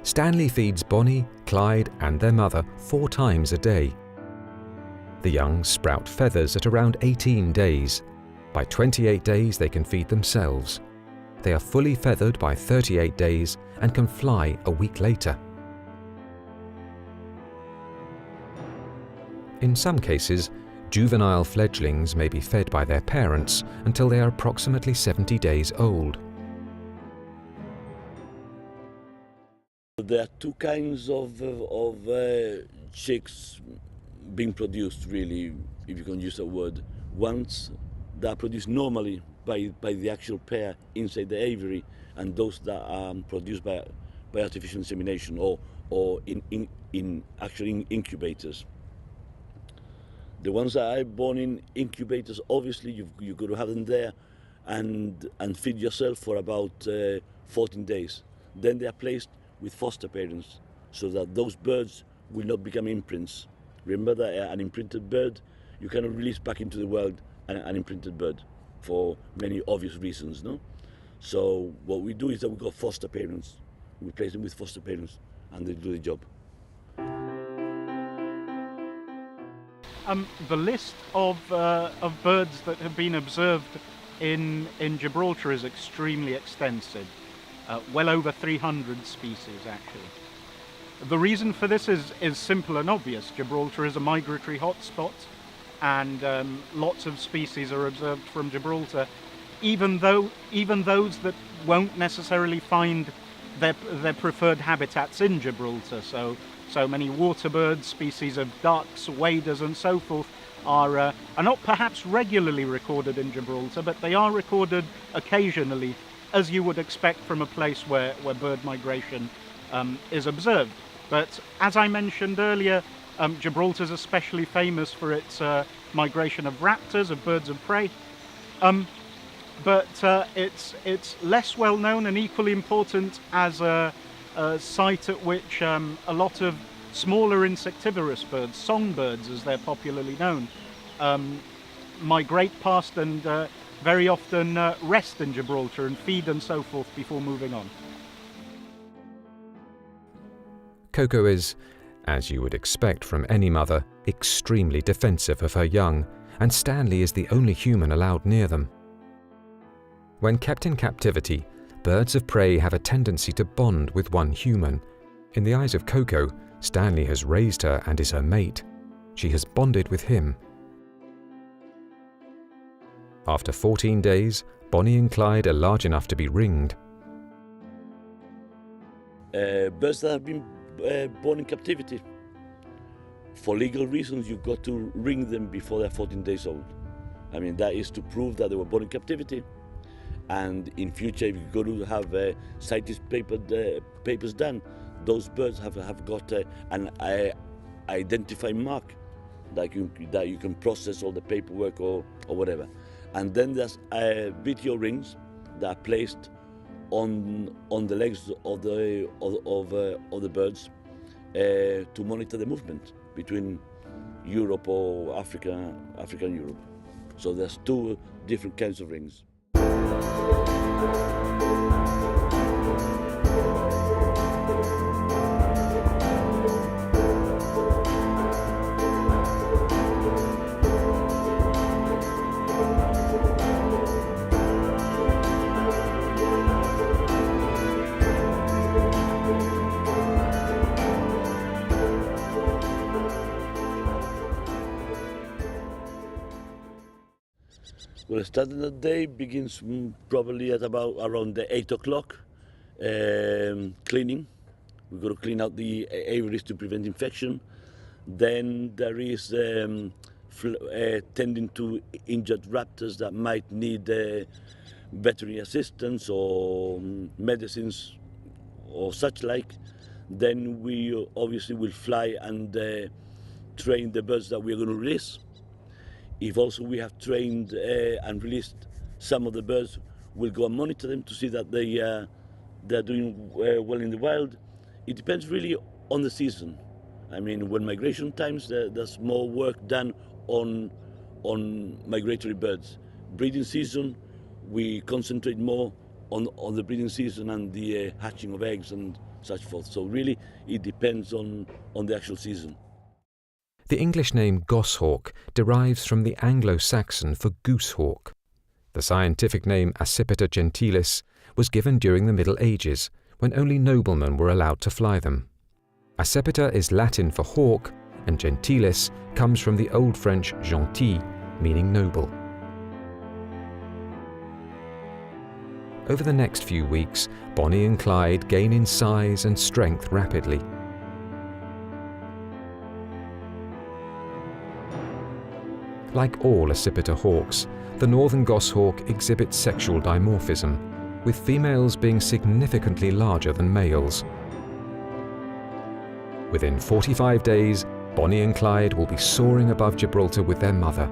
Stanley feeds Bonnie, Clyde and their mother 4 times a day. The young sprout feathers at around 18 days. By 28 days they can feed themselves. They are fully feathered by 38 days and can fly a week later. In some cases, juvenile fledglings may be fed by their parents until they are approximately 70 days old. There are 2 kinds of chicks being produced, really, if you can use that word. Ones that are produced normally by the actual pair inside the aviary, and those that are produced by artificial insemination or in actually incubators. The ones that are born in incubators, obviously you've got to have them there and feed yourself for about 14 days. Then they are placed with foster parents so that those birds will not become imprints. Remember that an imprinted bird, you cannot release back into the world an imprinted bird for many obvious reasons, no? So what we do is that we got foster parents. We place them with foster parents and they do the job. The list of birds that have been observed in Gibraltar is extremely extensive. Well over 300 species, actually. The reason for this is simple and obvious. Gibraltar is a migratory hotspot, and lots of species are observed from Gibraltar, even those that won't necessarily find their preferred habitats in Gibraltar. So many water birds, species of ducks, waders and so forth are not perhaps regularly recorded in Gibraltar, but they are recorded occasionally, as you would expect from a place where bird migration is observed. But as I mentioned earlier, Gibraltar is especially famous for its migration of raptors, of birds of prey. But it's less well known and equally important as a site at which a lot of smaller insectivorous birds, songbirds as they're popularly known, migrate past and very often rest in Gibraltar and feed and so forth before moving on. Coco is, as you would expect from any mother, extremely defensive of her young, and Stanley is the only human allowed near them. When kept in captivity, birds of prey have a tendency to bond with one human. In the eyes of Coco, Stanley has raised her and is her mate. She has bonded with him. After 14 days, Bonnie and Clyde are large enough to be ringed. Birds that have been born in captivity, for legal reasons, you've got to ring them before they're 14 days old. I mean, that is to prove that they were born in captivity. And in future, if you're going to have CITES papers done, those birds have got an identifying mark that you can process all the paperwork or whatever. And then there's video rings that are placed on the legs of the birds to monitor the movement between Europe or Africa and Europe. So there's 2 different kinds of rings. Well, the start of the day begins probably at around 8 o'clock. Cleaning. We've got to clean out the aviaries to prevent infection. Then there is tending to injured raptors that might need veterinary assistance or medicines or such like. Then we obviously will fly and train the birds that we're going to release. If also we have trained and released some of the birds, we'll go and monitor them to see that they're doing well in the wild. It depends really on the season. I mean, when migration times, there's more work done on migratory birds. Breeding season, we concentrate more on the breeding season and the hatching of eggs and such forth. So really, it depends on the actual season. The English name goshawk derives from the Anglo-Saxon for goosehawk. The scientific name Accipiter gentilis was given during the Middle Ages, when only noblemen were allowed to fly them. Accipiter is Latin for hawk, and gentilis comes from the Old French gentil, meaning noble. Over the next few weeks, Bonnie and Clyde gain in size and strength rapidly. Like all accipiter hawks, the northern goshawk exhibits sexual dimorphism, with females being significantly larger than males. Within 45 days, Bonnie and Clyde will be soaring above Gibraltar with their mother,